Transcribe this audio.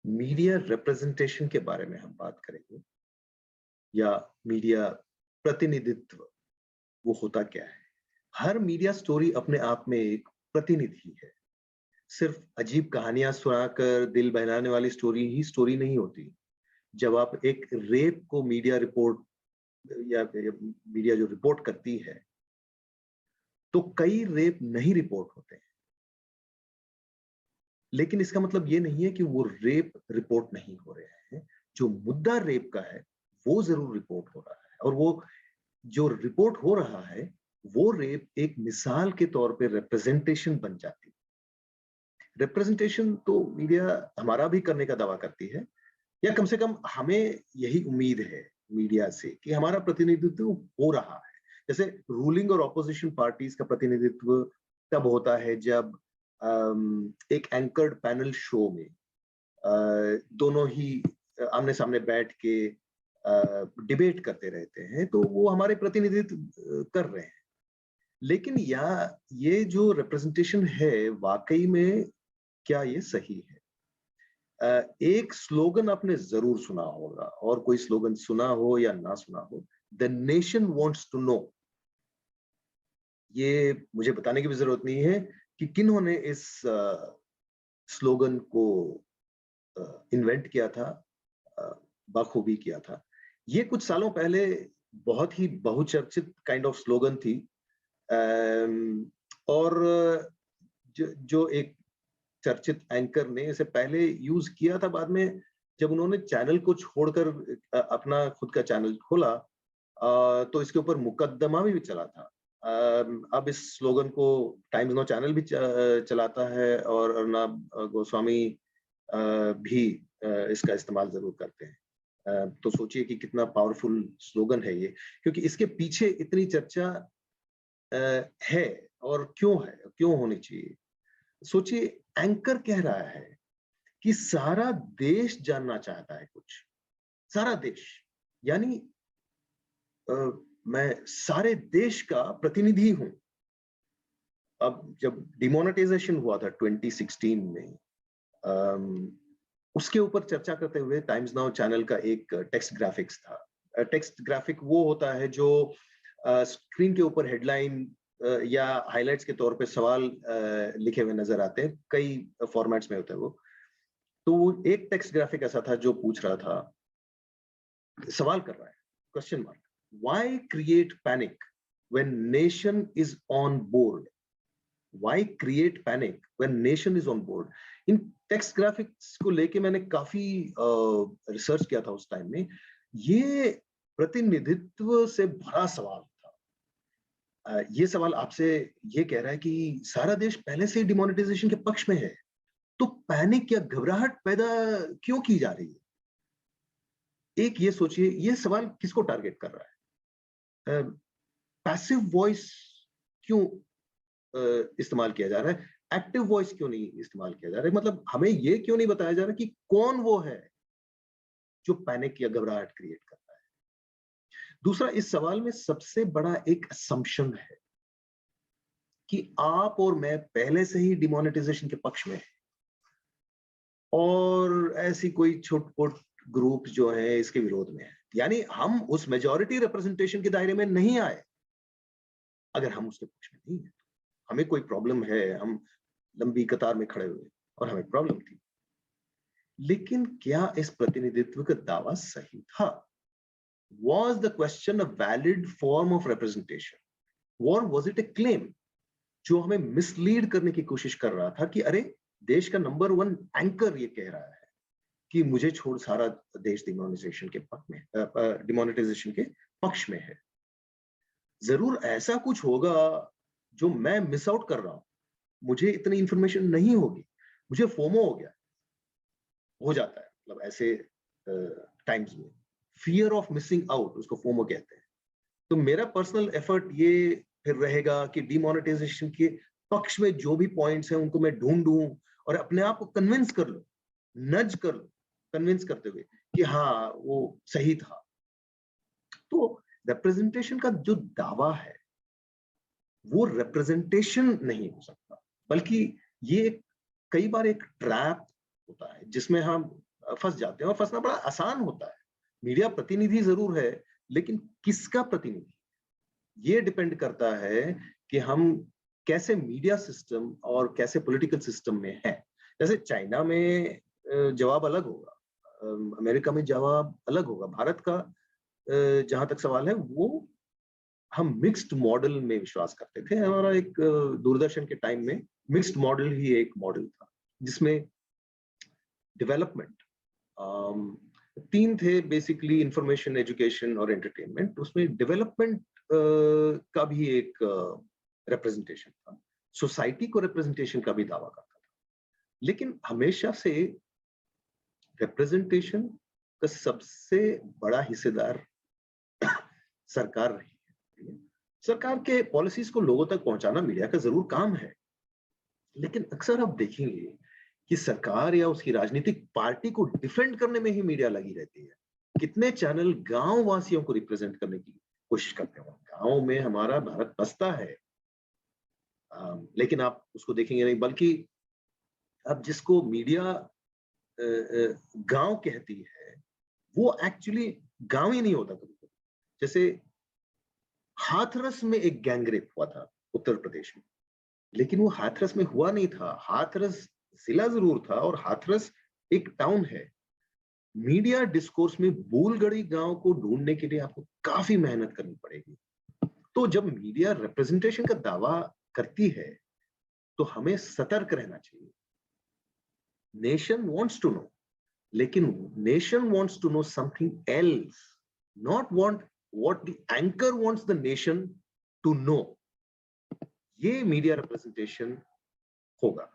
Media representation के बारे में हम बात करेंगे या मीडिया प्रतिनिधित्व, वो होता क्या है? हर मीडिया स्टोरी अपने आप में एक प्रतिनिधि है। सिर्फ अजीब कहानियां सुनाकर दिल बहलाने वाली स्टोरी ही स्टोरी नहीं होती। जब आप एक रेप को मीडिया रिपोर्ट या मीडिया जो रिपोर्ट करती है, तो कई रेप नहीं रिपोर्ट होते हैं। लेकिन इसका मतलब ये नहीं है कि वो रेप रिपोर्ट नहीं हो रहे हैं। जो मुद्दा रेप का है, वो जरूर रिपोर्ट हो रहा है, और वो जो रिपोर्ट हो रहा है, वो रेप एक मिसाल के तौर पे रिप्रेजेंटेशन बन जाती है। रिप्रेजेंटेशन तो मीडिया हमारा भी करने का दावा करती है, या कम से कम हमें यही उम्मीद है मीडिया से कि हमारा प्रतिनिधित्व हो रहा है। जैसे रूलिंग और ऑपोजिशन पार्टीज का प्रतिनिधित्व तब होता है जब एक एंकर्ड पैनल शो में दोनों ही आमने सामने बैठ के डिबेट करते रहते हैं, तो वो हमारे प्रतिनिधित्व कर रहे हैं। लेकिन ये जो रिप्रेजेंटेशन है, वाकई में क्या ये सही है? एक स्लोगन आपने जरूर सुना होगा, और कोई स्लोगन सुना हो या ना सुना हो, the nation wants to know. ये मुझे बताने की भी जरूरत नहीं है कि किन्होंने इस स्लोगन को इन्वेंट किया था, बखूबी किया था। ये कुछ सालों पहले बहुत ही बहुचर्चित काइंड ऑफ स्लोगन थी, और जो एक चर्चित एंकर ने इसे पहले यूज किया था, बाद में जब उन्होंने चैनल को छोड़कर अपना खुद का चैनल खोला, तो इसके ऊपर मुकदमा भी चला था। अब इस स्लोगन को टाइम्स नाउ चैनल भी चलाता है, और अर्नब गोस्वामी भी इसका इस्तेमाल जरूर करते हैं। तो सोचिए कि कितना पावरफुल स्लोगन है ये, क्योंकि इसके पीछे इतनी चर्चा है, और क्यों होनी चाहिए। सोचिए, एंकर कह रहा है कि सारा देश जानना चाहता है कुछ, सारा देश, यानी मैं सारे देश का प्रतिनिधि हूं। अब जब डिमोनेटाइजेशन हुआ था 2016 में, उसके ऊपर चर्चा करते हुए टाइम्स नाउ चैनल का एक टेक्स्ट ग्राफिक्स था। टेक्स्ट ग्राफिक वो होता है जो स्क्रीन के ऊपर हेडलाइन या हाइलाइट्स के तौर पे सवाल लिखे हुए नजर आते हैं, कई फॉर्मेट्स में होता है वो। तो एक टेक्स्ट ग्राफिक ऐसा था जो पूछ रहा था, सवाल कर रहा है, question mark, why create panic when nation is on board? Why create panic when nation is on board? In text graphics को लेके मैंने काफी रिसर्च किया था उस टाइम में। ये प्रतिनिधित्व से भरा सवाल था। ये सवाल आपसे ये कह रहा है कि सारा देश पहले से ही डिमोनेटाइजेशन के पक्ष में है, तो पैनिक या घबराहट पैदा क्यों की जा रही है? एक ये सोचिए, ये सवाल किसको टारगेट कर रहा है? पैसिव वॉइस क्यों इस्तेमाल किया जा रहा है? एक्टिव वॉइस क्यों नहीं इस्तेमाल किया जा रहा है? मतलब हमें ये क्यों नहीं बताया जा रहा कि कौन वो है जो पैनिक या घबराहट क्रिएट करता है? दूसरा, इस सवाल में सबसे बड़ा एक असम्पशन है कि आप और मैं पहले से ही डिमोनेटाइजेशन के पक्ष में हैं, और ऐसी कोई छोट-पोट ग्रुप जो है इसके विरोध में है। यानी हम उस मेजॉरिटी रिप्रेजेंटेशन के दायरे में नहीं आए। अगर हम उसके पक्ष में नहीं है, हमें कोई प्रॉब्लम है, हम लंबी कतार में खड़े हुए और हमें प्रॉब्लम थी। लेकिन क्या इस प्रतिनिधित्व का दावा सही था? Was the question a valid form of representation? Or was it a claim जो हमें मिसलीड करने की कोशिश कर रहा था कि अरे, देश का नंबर 1 एंकर ये कह रहा है कि मुझे छोड़ सारा देश डिमोनेटाइजेशन के पक्ष में, डिमोनेटाइजेशन के पक्ष में है। जरूर ऐसा कुछ होगा जो मैं मिस आउट कर रहा हूं, मुझे इतनी इंफॉर्मेशन नहीं होगी, मुझे फोमो हो गया, हो जाता है मतलब ऐसे टाइम्स में, फियर ऑफ मिसिंग आउट, उसको फोमो कहते हैं। तो मेरा पर्सनल एफर्ट ये फिर रहेगा कि डिमोनेटाइजेशन के पक्ष में जो भी पॉइंट्स हैं उनको मैं ढूंढूं, और अपने आप को कन्विंस कर लूं, नज कर लूं, कन्विंस करते हुए कि हाँ वो सही था। तो रिप्रेजेंटेशन का जो दावा है वो रिप्रेजेंटेशन नहीं हो सकता, बल्कि ये कई बार एक ट्रैप होता है जिसमें हम फंस जाते हैं, और फंसना बड़ा आसान होता है। मीडिया प्रतिनिधि जरूर है, लेकिन किसका प्रतिनिधि, ये डिपेंड करता है कि हम कैसे मीडिया सिस्टम और कैसे पॉलिटिकल सिस्टम में हैं। जैसे चाइना में जवाब अलग होगा, अमेरिका में जवाब अलग होगा। भारत का जहां तक सवाल है, वो हम मिक्स्ड मॉडल में विश्वास करते थे। हमारा एक दूरदर्शन के टाइम में मिक्स्ड मॉडल ही एक मॉडल था, जिसमें डेवलपमेंट तीन थे बेसिकली, इंफॉर्मेशन, एजुकेशन और एंटरटेनमेंट। उसमें डेवलपमेंट का भी एक रिप्रेजेंटेशन था, सोसाइटी को रिप्रेजेंटेशन का भी दावा करता था। लेकिन हमेशा से रिप्रेजेंटेशन का सबसे बड़ा हिस्सेदार सरकार रही है। सरकार के पॉलिसीज को लोगों तक पहुंचाना मीडिया का जरूर काम है, लेकिन अक्सर आप देखेंगे कि सरकार या उसकी राजनीतिक पार्टी को डिफेंड करने में ही मीडिया लगी रहती है। कितने चैनल गांव वासियों को रिप्रेजेंट करने की कोशिश करते हैं। गांव में हमारा भारत बसता है, लेकिन आप उसको देखेंगे नहीं, बल्कि अब जिसको मीडिया गांव कहती है, वो एक्चुअली गांव ही नहीं होता कभी। जैसे हाथरस में एक गैंगरेप हुआ था उत्तर प्रदेश में, लेकिन वो हाथरस में हुआ नहीं था। हाथरस जिला जरूर था, और हाथरस एक टाउन है। मीडिया डिस्कोर्स में बूलगढ़ी गांव को ढूंढने के लिए आपको काफी मेहनत करनी पड़ेगी। तो जब मीडिया रिप्रेजेंटेशन का दावा करती है, तो हमें सतर्क रहना चाहिए। नेशन वांट्स टू नो, लेकिन nation wants to know something else, not want what the anchor wants the nation to know. ये मीडिया रिप्रेजेंटेशन होगा।